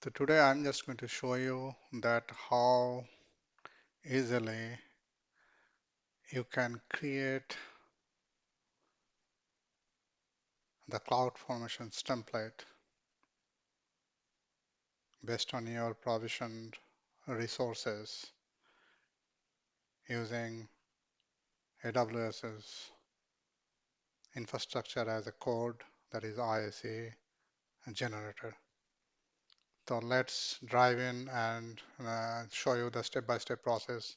So today I'm just going to show you that how easily you can create the CloudFormations template based on your provisioned resources using AWS's infrastructure as a code, that is IaC generator. So let's dive in and show you the step-by-step process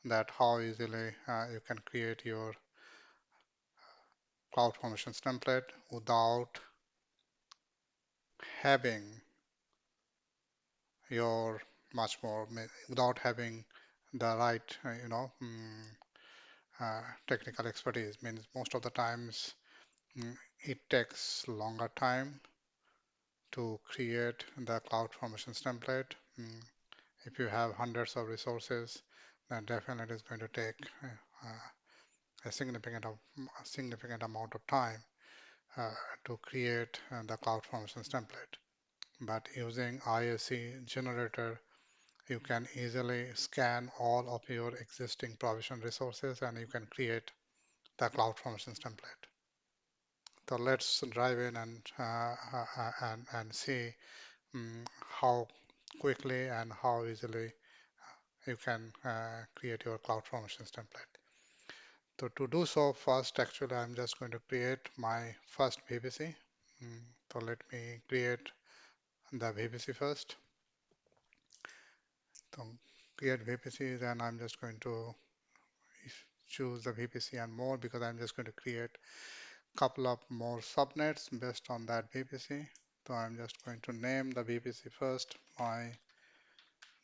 that how easily you can create your CloudFormations template without having your much more without having the right technical expertise. Means most of the times it takes longer time to create the CloudFormations template. If you have hundreds of resources, then definitely it is going to take a significant amount of time uh, to create the CloudFormations template. But using IaC generator, you can easily scan all of your existing provision resources and you can create the CloudFormations template. So let's dive in and see how quickly and how easily you can create your CloudFormations template. So to do so, first actually I'm just going to create my first VPC. So let me create the VPC first. So create VPC, then I'm just going to choose the VPC and more because I'm just going to create a couple of more subnets based on that VPC. So I'm just going to name the VPC first, my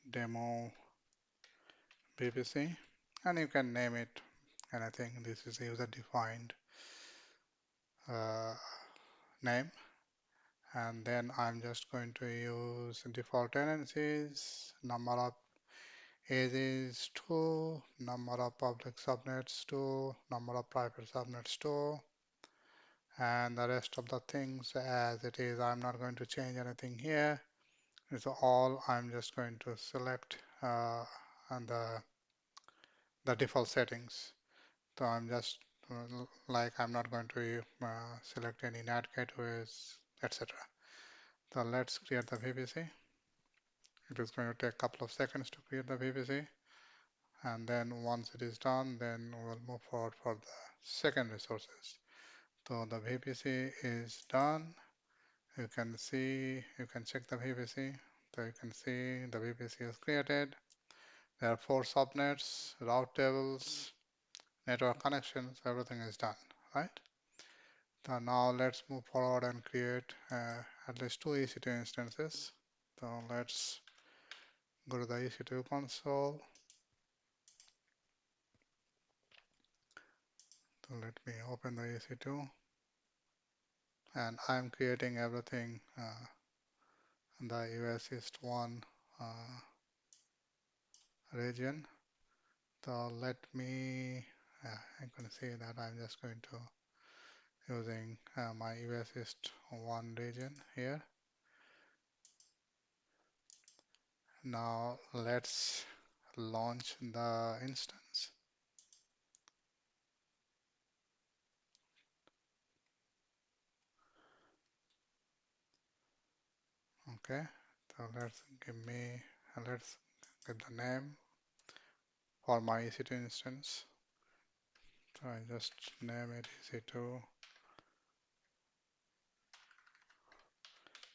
demo VPC, and you can name it anything. This is a user defined uh, name. And then I'm just going to use default tenancies, number of ages 2, number of public subnets 2, number of private subnets 2, and the rest of the things as it is. I'm not going to change anything here. It's all I'm just going to select and the default settings. So I'm just like I'm not going to select any NAT gateways, etc. So let's create the VPC. It is going to take a couple of seconds to create the VPC, and then once it is done, then we'll move forward for the second resources. So the VPC is done. You can see, you can check the VPC. So you can see the VPC is created. There are 4 subnets, route tables, network connections, everything is done, right? So now let's move forward and create at least 2 EC2 instances. So let's go to the EC2 console. So let me open the EC2 and I'm creating everything in the US East 1 region. So let me, I'm going to say that I'm just going to using my US East 1 region here. Now let's launch the instance. Okay, so let's give the name for my EC2 instance. So I just name it EC2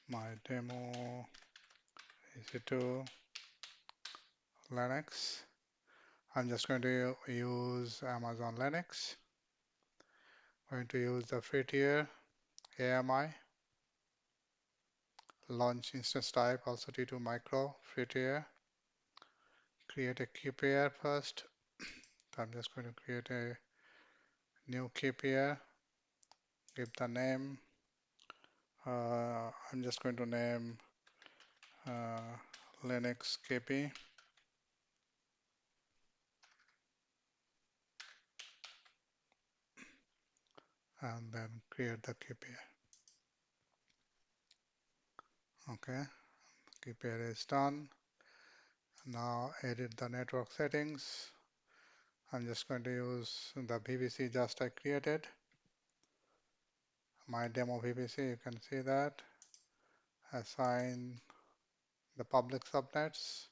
my demo EC2 Linux. I'm just going to use Amazon Linux. Going to use the free tier AMI. Launch instance type also T2 micro free tier. Create a key pair first. So I'm just going to create a new key pair. Give the name. I'm just going to name uh, Linux KP. And then create the key pair. Okay, Keep pair is done. Now edit the network settings. I'm just going to use the VPC just I created. My demo VPC, you can see that. Assign the public subnets.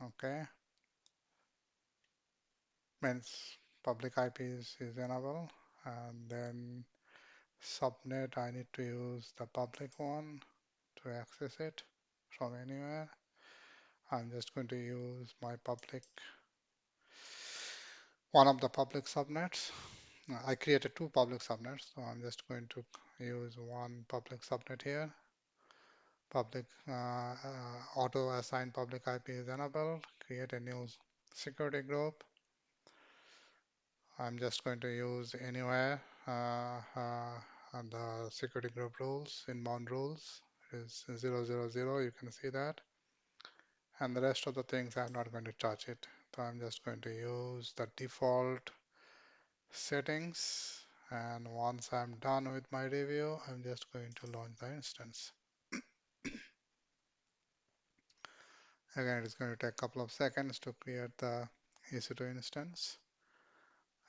Okay. Means public IPs is enabled. And then subnet, I need to use the public one to access it from anywhere. I'm just going to use my public, one of the public subnets. I created two public subnets, so I'm just going to use one public subnet here. Public auto assign public IP is enabled. Create a new security group. I'm just going to use anywhere and the security group rules, inbound rules is 000. You can see that. And the rest of the things I'm not going to touch it. So I'm just going to use the default settings. And once I'm done with my review, I'm just going to launch the instance. Again, it's going to take a couple of seconds to create the EC2 instance.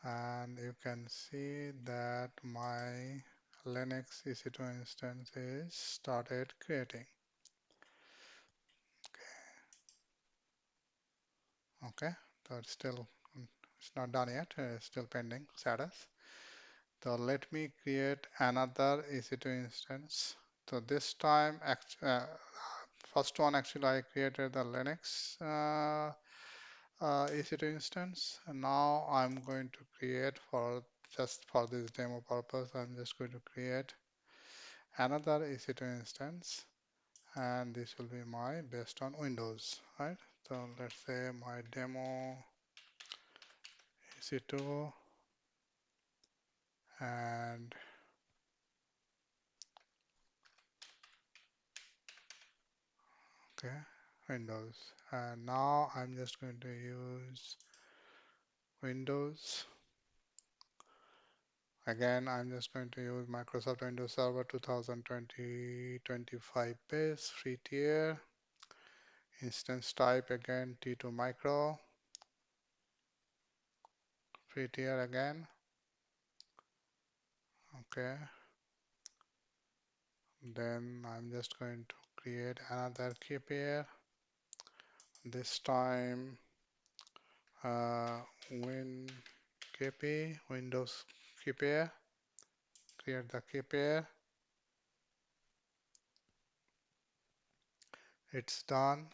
And you can see that my Linux EC2 instance is started creating. Okay, so it's not done yet, it's still pending status. So let me create another EC2 instance. So this time, first one actually I created the Linux EC2 instance. And now I'm going to create just for this demo purpose, I'm just going to create another EC2 instance. And this will be my based on Windows, right? So let's say my demo EC2 and okay, Windows. And now I'm just going to use Windows. Again, I'm just going to use Microsoft Windows Server 2020-25 base, free tier. Instance type again, T2 micro. Free tier again. Okay. Then I'm just going to create another key pair. This time WinKP, Windows key pair. Create the key pair. It's done.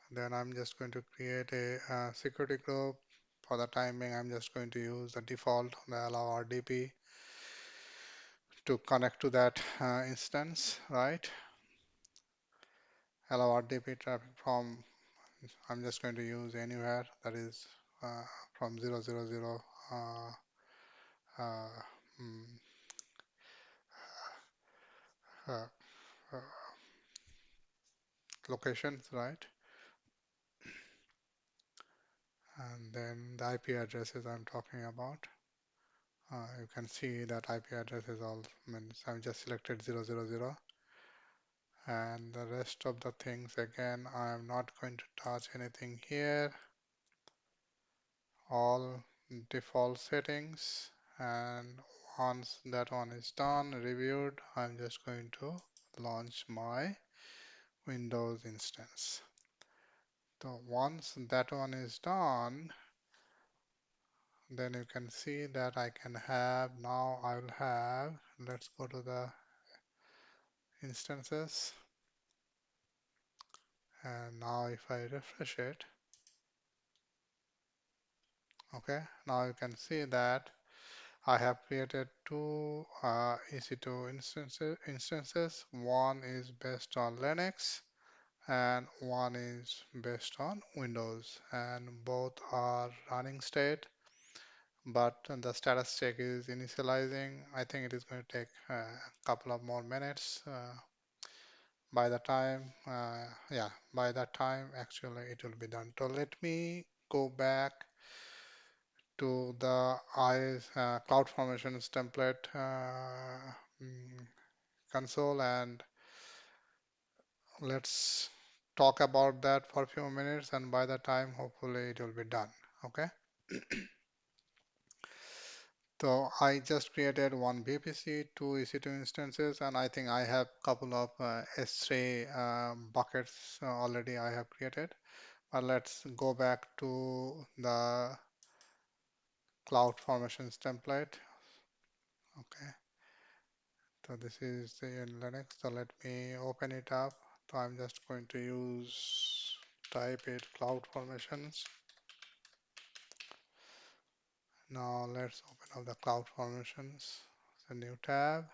Then I'm just going to create a security group. For the time being, I'm just going to use the default, the allow RDP to connect to that instance, right? Allow RDP traffic from, I'm just going to use anywhere that is from 000 uh, uh, mm, uh, uh, locations, right? And then the IP addresses I'm talking about. You can see that IP address is all, means I've just selected 000. And the rest of the things, again, I'm not going to touch anything here. All default settings. And once that one is done, reviewed, I'm just going to launch my Windows instance. So once that one is done, then you can see that I can have, now I will have, let's go to the instances. And now if I refresh it, okay, now you can see that I have created two EC2 instances. One is based on Linux and one is based on Windows, and both are running state, but the status check is initializing. I think it is going to take a couple of more minutes. By the time, by that time, actually, it will be done. So let me go back to the CloudFormations template mm, console, and let's talk about that for a few minutes, and by the time, hopefully, it will be done. Okay. So I just created one VPC, two EC2 instances, and I think I have couple of S3 buckets already I have created. But let's go back to the cloud formations template. Okay, so this is the in Linux. So let me open it up. So I'm just going to use type it cloud formations. Now let's open up the cloud formations. It's a new tab.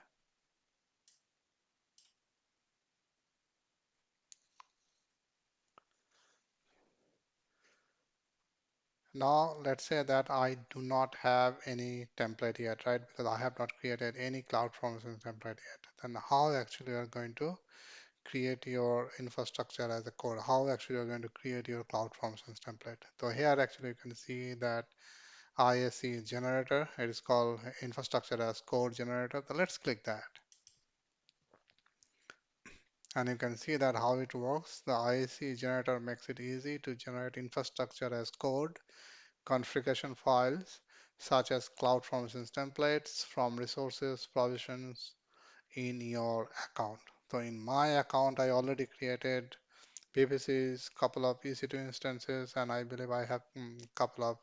Now let's say that I do not have any template yet, right? Because I have not created any cloud formations template yet. Then how actually you are going to create your infrastructure as a code? How actually you're going to create your cloud formations template? So here actually you can see that IaC generator. It is called infrastructure as code generator. So let's click that. And you can see that how it works. The IaC generator makes it easy to generate infrastructure as code configuration files such as CloudFormations templates from resources provisions in your account. So in my account, I already created VPCs, couple of EC2 instances, and I believe I have couple of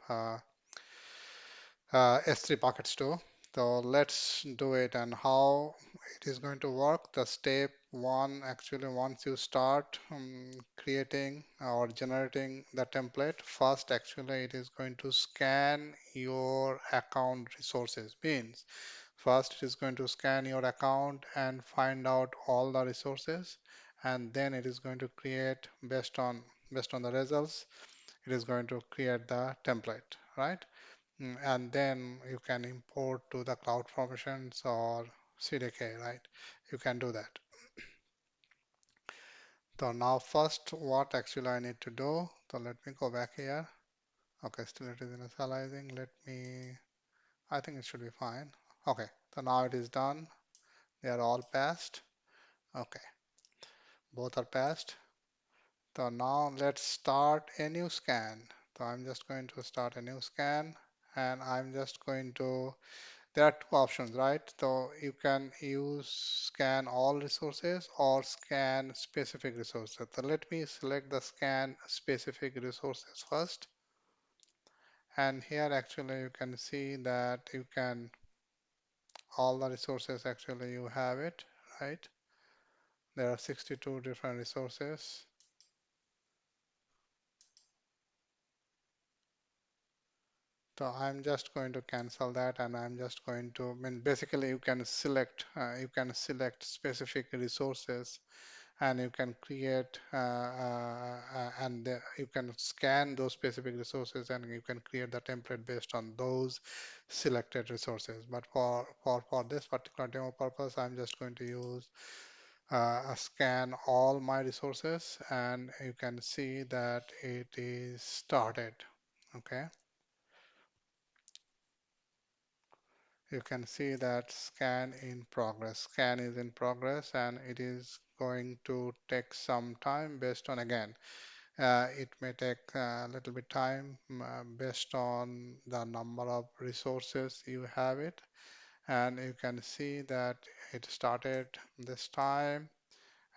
S3 buckets too. So let's do it and how it is going to work. The step one, actually, once you start creating or generating the template, first actually it is going to scan your account resources. Means first it is going to scan your account and find out all the resources, and then it is going to create based on the results, it is going to create the template, right? And then you can import to the cloud formations or CDK, right? You can do that. So now first what actually I need to do, so let me go back here. Okay, still it is initializing. Let me, I think it should be fine. Okay, so now it is done. They are all passed. Okay, both are passed. So now let's start a new scan. So I'm just going to start a new scan and I'm just going to, there are two options, right? So you can use scan all resources or scan specific resources. So let me select the scan specific resources first. And here actually you can see that you can, all the resources actually you have it, right? There are 62 different resources. So I'm just going to cancel that and I'm just going to, I mean, basically you can select specific resources and you can create and you can scan those specific resources and you can create the template based on those selected resources. But for this particular demo purpose, I'm just going to use scan all my resources and you can see that it is started. Okay. You can see that scan in progress. Scan is in progress and it is going to take some time based on, again, it may take a little bit time based on the number of resources you have it. And you can see that it started this time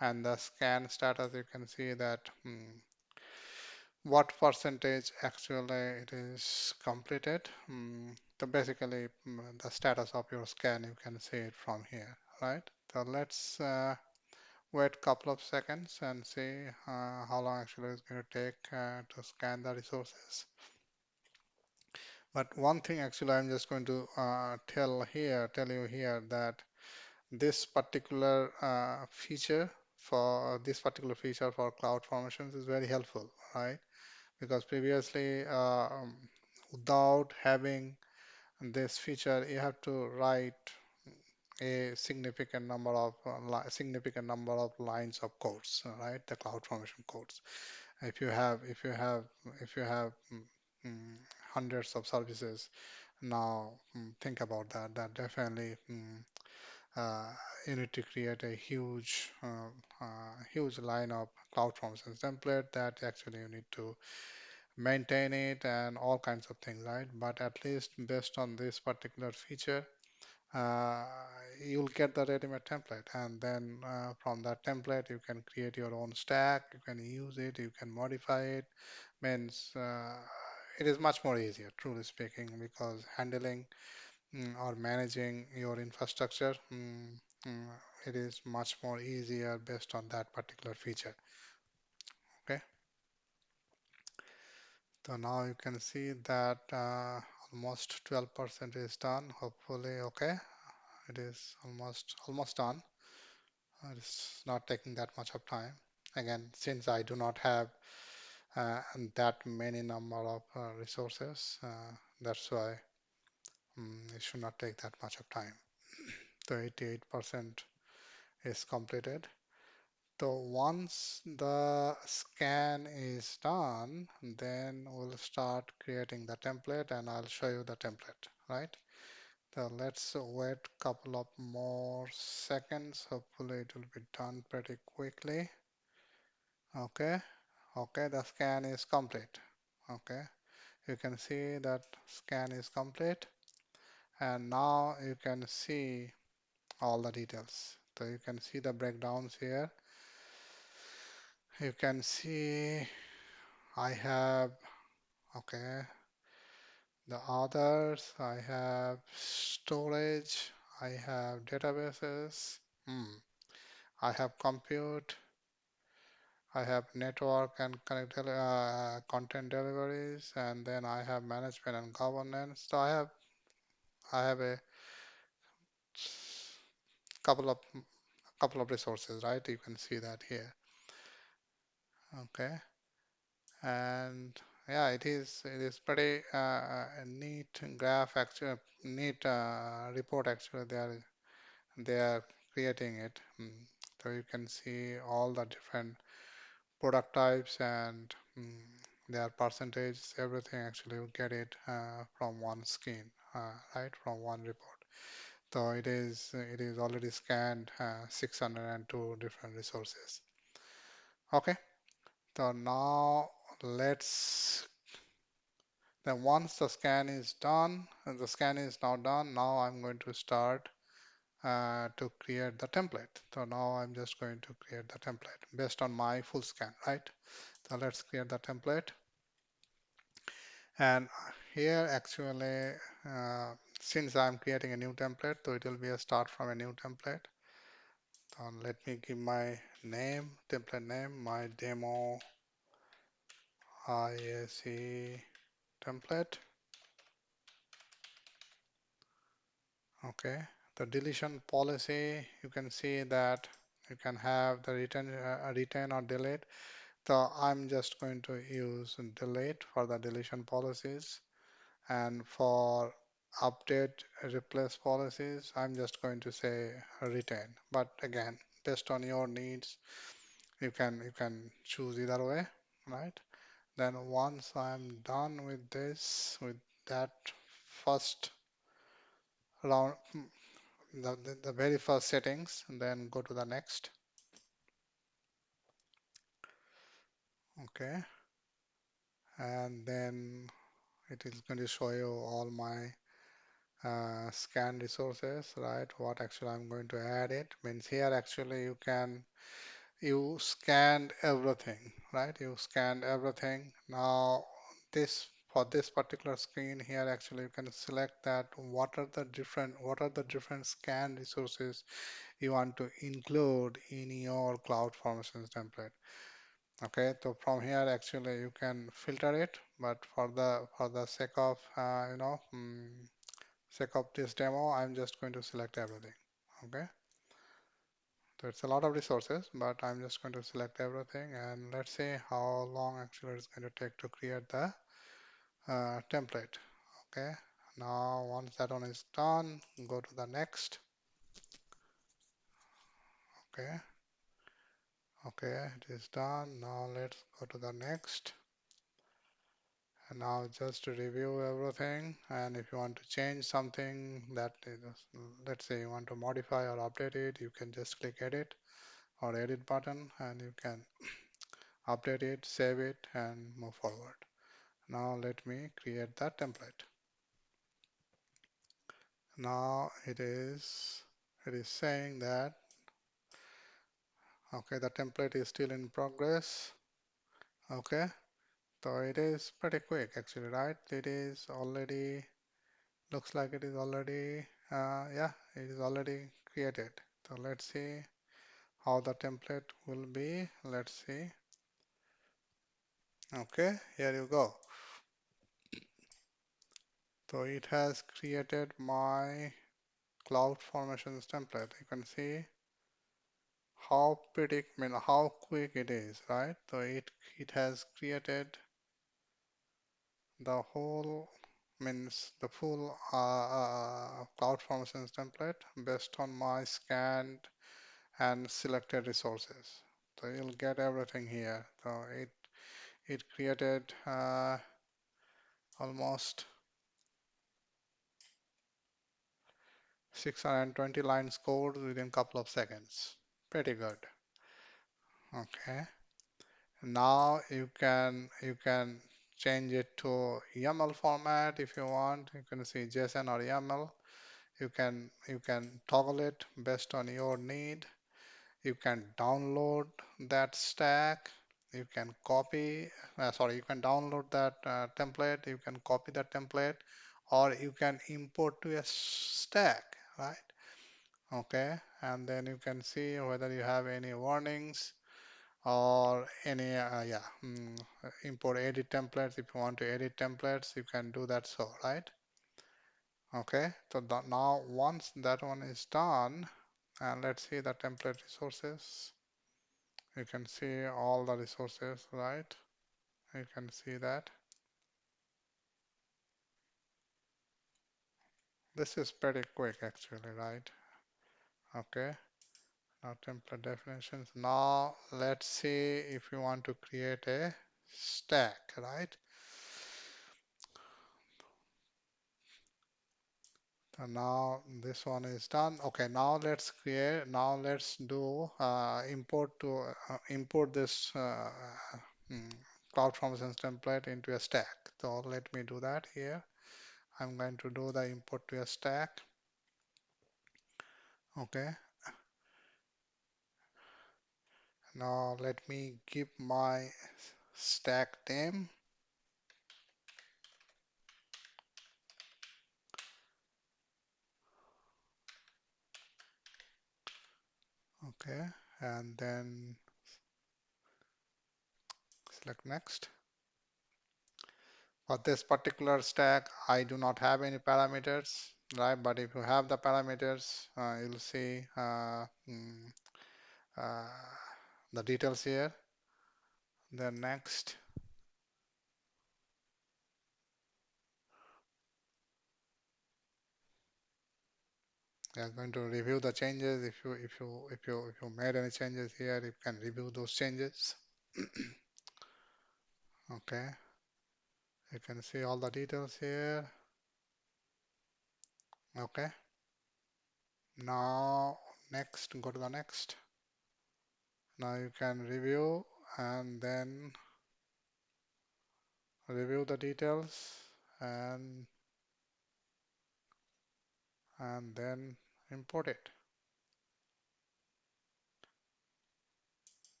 and the scan status, you can see that what percentage actually it is completed. So basically the status of your scan, you can see it from here, right? So let's wait a couple of seconds and see how long actually it's going to take to scan the resources. But one thing actually I'm just going to tell you here that this particular feature for cloud formations is very helpful, right? Because previously, without having this feature, you have to write a significant number of lines of codes, right? The cloud formation codes. If you have if you have if you have mm, hundreds of services, now think about that. That definitely uh, you need to create a huge line of CloudFormation template that actually you need to maintain it and all kinds of things, right? But at least based on this particular feature, uh, you'll get the ready-made template, and then from that template you can create your own stack, you can use it, you can modify it. Means it is much more easier, truly speaking, because handling or managing your infrastructure, mm, it is much more easier based on that particular feature. Okay, so now you can see that almost 12% is done. Hopefully, okay, it is almost done. It's not taking that much of time. Again, since I do not have uh, that many number of resources, that's why it should not take that much of time. So 88% is completed. So once the scan is done, then we'll start creating the template and I'll show you the template, right? So let's wait a couple of more seconds. Hopefully it will be done pretty quickly. Okay, okay, the scan is complete. Okay, you can see that scan is complete, and now you can see all the details. So you can see the breakdowns here. You can see I have, okay, the others, I have storage, I have databases, I have compute, I have network and content deliveries, and then I have management and governance. So I have a couple of resources, right? You can see that here. Okay, and yeah, it is pretty a neat graph, actually neat report, actually they are creating it. So you can see all the different product types and their percentage, everything, actually you get it from one screen, right, from one report. So it is already scanned 602 different resources. Okay, so now let's then once the scan is done, and the scan is now done, now I'm going to start to create the template. So now I'm just going to create the template based on my full scan, right? So let's create the template. And here actually, since I'm creating a new template, so it will be a start from a new template. So let me give my name, template name, my demo IaC template. Okay, the deletion policy, you can see that you can have the retain or delete. So I'm just going to use delete for the deletion policies, and for update replace policies, I'm just going to say retain. But again, based on your needs, you can choose either way, right? Then once I'm done with this, with that first round, the very first settings, and then go to the next. Okay, and then it is going to show you all my scan resources, right? What actually I'm going to add it means here actually you scanned everything, right? You scanned everything. Now for this particular screen here, actually you can select that what are the different scan resources you want to include in your CloudFormation template. Okay, so from here actually you can filter it, but for the sake of this demo, I'm just going to select everything. Okay, so it's a lot of resources, but I'm just going to select everything, and let's see how long actually it's going to take to create the template. Okay, now once that one is done, go to the next. Okay, okay, it is done. Now let's go to the next. And now just to review everything, and if you want to change something that is, let's say you want to modify or update it, you can just click edit or edit button and you can update it, save it, and move forward. Now let me create that template. Now it is saying that okay, the template is still in progress. Okay, so it is pretty quick actually, right? It is already looks like it is already yeah, it is already created. So let's see how the template will be. Let's see. Okay, here you go. So it has created my cloud formations template. You can see how pretty, I mean, how quick it is, right? So it has created the whole, means the full cloud formations template based on my scanned and selected resources. So you'll get everything here. So it created almost 620 lines code within a couple of seconds. Pretty good. Okay. Now you can change it to YAML format if you want. You can see JSON or YAML. You can toggle it based on your need. You can download that stack. You can copy, sorry, you can download that template. You can copy that template, or you can import to a stack, right? Okay, and then you can see whether you have any warnings or any, import edit templates. If you want to edit templates, you can do that so, right? Okay, so now once that one is done, and let's see the template resources. You can see all the resources, right? You can see that. This is pretty quick actually, right? Okay, now template definitions. Now let's see if you want to create a stack, right? So now this one is done. Okay, now let's do import this mm, CloudFormations template into a stack. So let me do that here. I'm going to do the import to a stack. Okay, now let me give my stack name. Okay, and then select next. For this particular stack, I do not have any parameters, right? But if you have the parameters, you'll see uh, the details here. Then next, we are going to review the changes. If you made any changes here, you can review those changes. Okay, you can see all the details here. Okay, now next, go to the next. Now you can review and then review the details and then import it.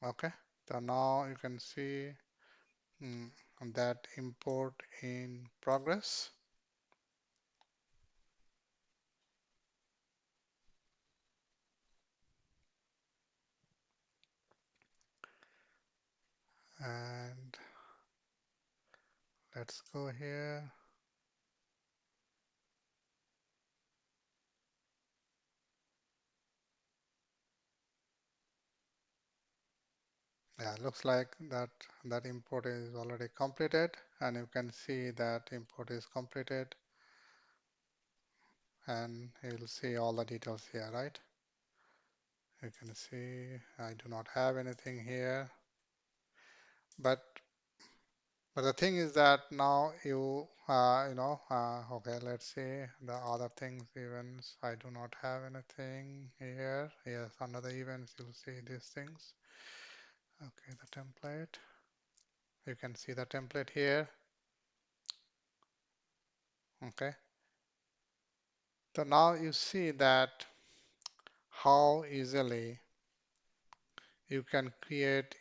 Okay, so now you can see mm, that import in progress. And let's go here. Yeah, looks like that import is already completed, and you can see that import is completed, and you'll see all the details here, right? You can see I do not have anything here, but the thing is that now okay, let's see the other things, events. I do not have anything here. Yes, under the events, you'll see these things. Okay, the template. You can see the template here. Okay. So now you see that how easily you can create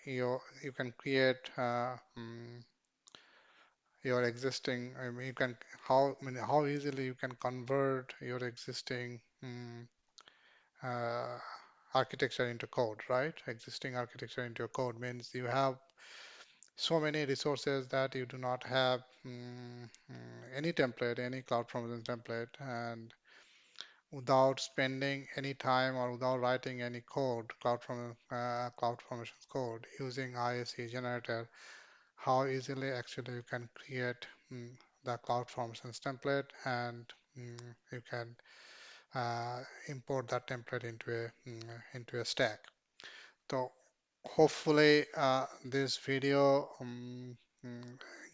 your existing. I mean, you can how easily you can convert your existing uh, architecture into code, right? Existing architecture into your code means you have so many resources that you do not have any template, any CloudFormation template, and without spending any time or without writing any code, CloudFormation's code using IaC generator, how easily actually you can create the CloudFormation's template and you can import that template into a stack. So hopefully this video mm,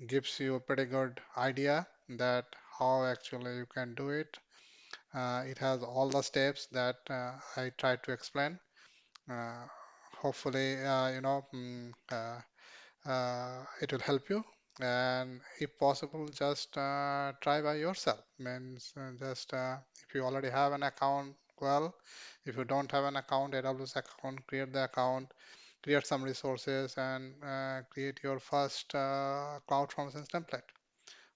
gives you a pretty good idea that how actually you can do it. It has all the steps that I tried to explain. Uh, Hopefully, it will help you. And if possible, just try by yourself. Means just if you already have an account, well, if you don't have an account, AWS account, create the account, create some resources, and create your first CloudFormation template.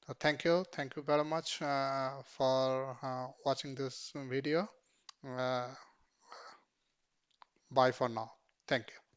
So thank you very much for watching this video. Uh, Bye for now. Thank you.